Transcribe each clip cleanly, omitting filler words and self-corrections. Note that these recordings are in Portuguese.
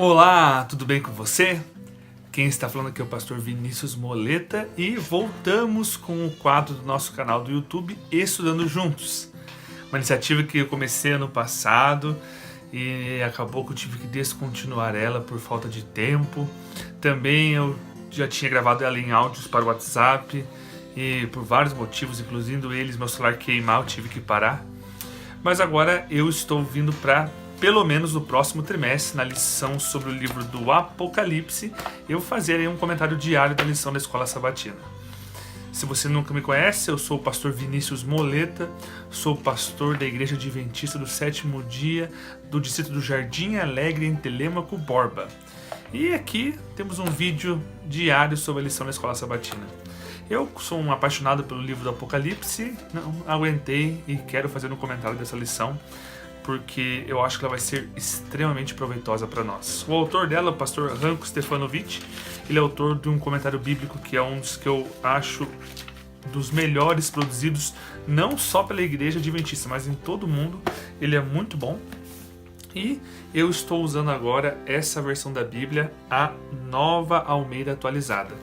Olá, tudo bem com você? Quem está falando aqui é o pastor Vinícius Moleta e voltamos com o quadro do nosso canal do YouTube Estudando Juntos. Uma iniciativa que eu comecei ano passado e acabou que eu tive que descontinuar ela por falta de tempo. Também eu já tinha gravado ela em áudios para o WhatsApp e por vários motivos, incluindo eles, meu celular queimar, eu tive que parar. Mas agora eu estou vindo para, pelo menos no próximo trimestre, na lição sobre o livro do Apocalipse, eu fazer aí um comentário diário da lição da Escola Sabatina. Se você nunca me conhece, eu sou o pastor Vinícius Moleta, sou pastor da Igreja Adventista do Sétimo Dia do Distrito do Jardim Alegre, em Telêmaco, Borba. E aqui temos um vídeo diário sobre a lição da Escola Sabatina. Eu sou um apaixonado pelo livro do Apocalipse, não aguentei e quero fazer um comentário dessa lição, porque eu acho que ela vai ser extremamente proveitosa para nós. O autor dela, o pastor Ranko Stefanovic, ele é autor de um comentário bíblico que é um dos que eu acho dos melhores produzidos, não só pela Igreja Adventista, mas em todo o mundo. Ele é muito bom. E eu estou usando agora essa versão da Bíblia, a Nova Almeida Atualizada,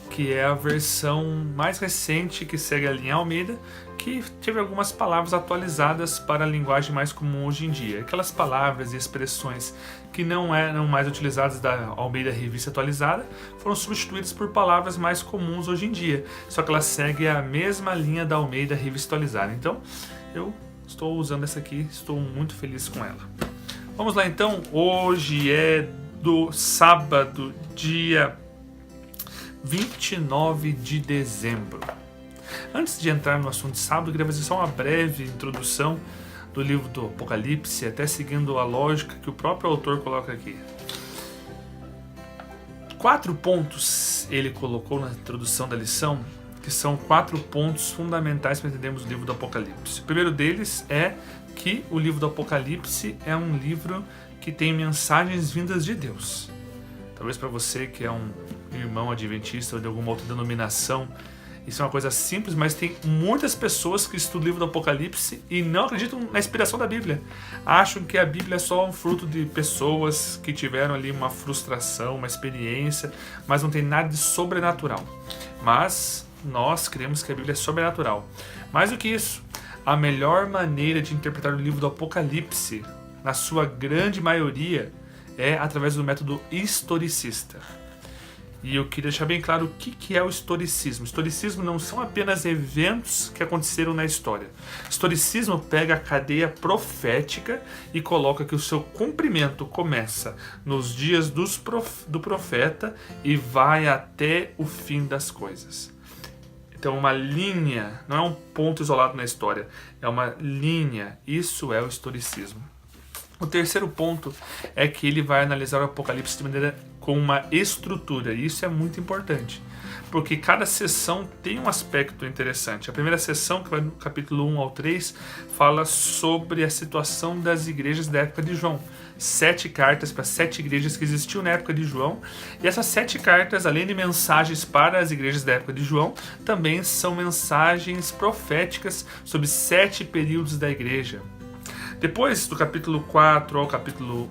que é a versão mais recente que segue a linha Almeida, que teve algumas palavras atualizadas para a linguagem mais comum hoje em dia. Aquelas palavras e expressões que não eram mais utilizadas da Almeida Revista Atualizada foram substituídas por palavras mais comuns hoje em dia, só que ela segue a mesma linha da Almeida Revista Atualizada. Então, eu estou usando essa aqui, estou muito feliz com ela. Vamos lá então, hoje é do sábado, dia 29 de dezembro. Antes de entrar no assunto de sábado, eu queria fazer só uma breve introdução do livro do Apocalipse, até seguindo a lógica que o próprio autor coloca aqui. 4 pontos ele colocou na introdução da lição, que são 4 pontos fundamentais para entendermos o livro do Apocalipse. O primeiro deles é que o livro do Apocalipse é um livro que tem mensagens vindas de Deus. Talvez para você que é um irmão adventista ou de alguma outra denominação, isso é uma coisa simples, mas tem muitas pessoas que estudam o livro do Apocalipse e não acreditam na inspiração da Bíblia. Acham que a Bíblia é só um fruto de pessoas que tiveram ali uma frustração, uma experiência, mas não tem nada de sobrenatural. Mas nós cremos que a Bíblia é sobrenatural. Mais do que isso, a melhor maneira de interpretar o livro do Apocalipse, na sua grande maioria, é através do método historicista. E eu queria deixar bem claro o que é o historicismo. O historicismo não são apenas eventos que aconteceram na história. O historicismo pega a cadeia profética e coloca que o seu cumprimento começa nos dias do profeta e vai até o fim das coisas. Então, uma linha, não é um ponto isolado na história, é uma linha. Isso é o historicismo. O terceiro ponto é que ele vai analisar o Apocalipse de maneira com uma estrutura, e isso é muito importante, porque cada sessão tem um aspecto interessante. A primeira sessão, que vai do capítulo 1 ao 3, fala sobre a situação das igrejas da época de João. 7 cartas para 7 igrejas que existiam na época de João, e essas 7 cartas, além de mensagens para as igrejas da época de João, também são mensagens proféticas sobre 7 períodos da igreja. Depois do capítulo 4 ao capítulo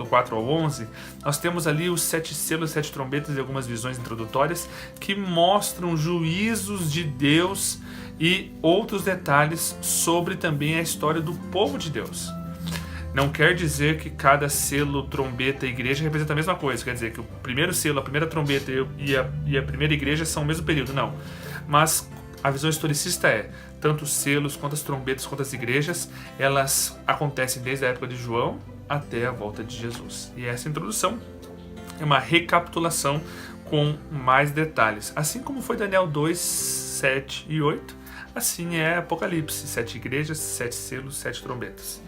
4 ao 11, nós temos ali os 7 selos, 7 trombetas e algumas visões introdutórias que mostram juízos de Deus e outros detalhes sobre também a história do povo de Deus. Não quer dizer que cada selo, trombeta e igreja representa a mesma coisa, quer dizer que o primeiro selo, a primeira trombeta e a primeira igreja são o mesmo período, não. Mas a visão historicista é, tanto os selos, quanto as trombetas, quanto as igrejas, elas acontecem desde a época de João até a volta de Jesus. E essa introdução é uma recapitulação com mais detalhes. Assim como foi Daniel 2, 7 e 8, assim é Apocalipse, 7 igrejas, 7 selos, 7 trombetas.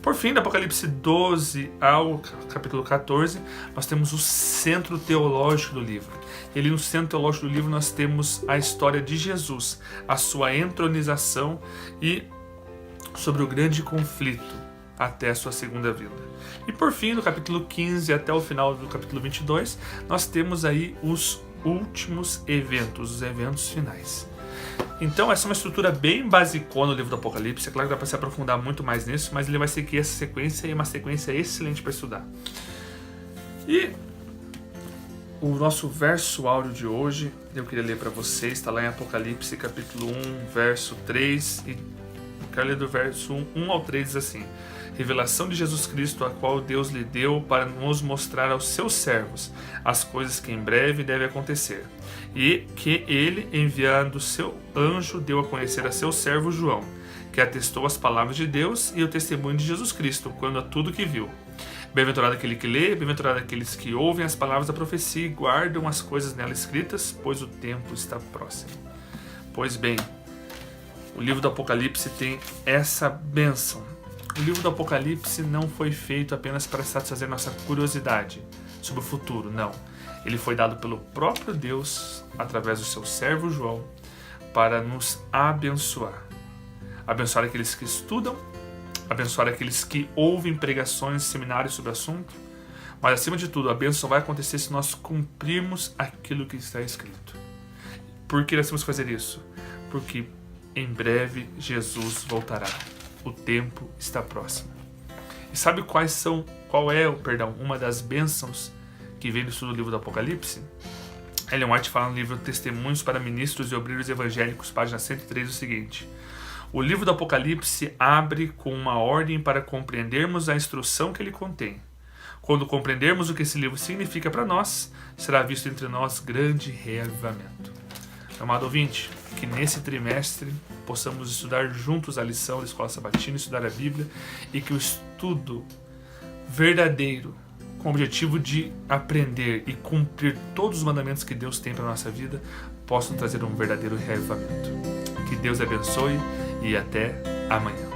Por fim, do Apocalipse 12 ao capítulo 14, nós temos o centro teológico do livro. E ali no centro teológico do livro nós temos a história de Jesus, a sua entronização e sobre o grande conflito até a sua segunda vinda. E por fim, do capítulo 15 até o final do capítulo 22, nós temos aí os últimos eventos, os eventos finais. Então essa é uma estrutura bem basicona no livro do Apocalipse. É claro que dá para se aprofundar muito mais nisso, mas ele vai seguir essa sequência e é uma sequência excelente para estudar. E o nosso verso áureo de hoje, eu queria ler para vocês, está lá em Apocalipse capítulo 1, verso 3, e quero ler do verso 1 ao 3, diz assim: revelação de Jesus Cristo, a qual Deus lhe deu para nos mostrar aos seus servos as coisas que em breve devem acontecer, e que ele, enviando seu anjo, deu a conhecer a seu servo João, que atestou as palavras de Deus e o testemunho de Jesus Cristo, quando a tudo que viu. Bem-aventurado aquele que lê, bem-aventurado aqueles que ouvem as palavras da profecia e guardam as coisas nela escritas, pois o tempo está próximo. Pois bem, o livro do Apocalipse tem essa bênção. O livro do Apocalipse não foi feito apenas para satisfazer nossa curiosidade sobre o futuro, não. Ele foi dado pelo próprio Deus, através do seu servo João, para nos abençoar. Abençoar aqueles que estudam, abençoar aqueles que ouvem pregações, seminários sobre o assunto, mas acima de tudo, a bênção vai acontecer se nós cumprirmos aquilo que está escrito. Por que nós temos que fazer isso? Porque em breve Jesus voltará. O tempo está próximo. E sabe qual é uma das bênçãos que vem do estudo do livro do Apocalipse? Ellen White fala no livro Testemunhos para Ministros e Obreiros Evangélicos, página 103, o seguinte: o livro do Apocalipse abre com uma ordem para compreendermos a instrução que ele contém. Quando compreendermos o que esse livro significa para nós, será visto entre nós grande reavivamento. Amado ouvinte, que nesse trimestre possamos estudar juntos a lição da Escola Sabatina, estudar a Bíblia, e que o estudo verdadeiro, com o objetivo de aprender e cumprir todos os mandamentos que Deus tem para a nossa vida, possam trazer um verdadeiro reavivamento. Que Deus abençoe e até amanhã.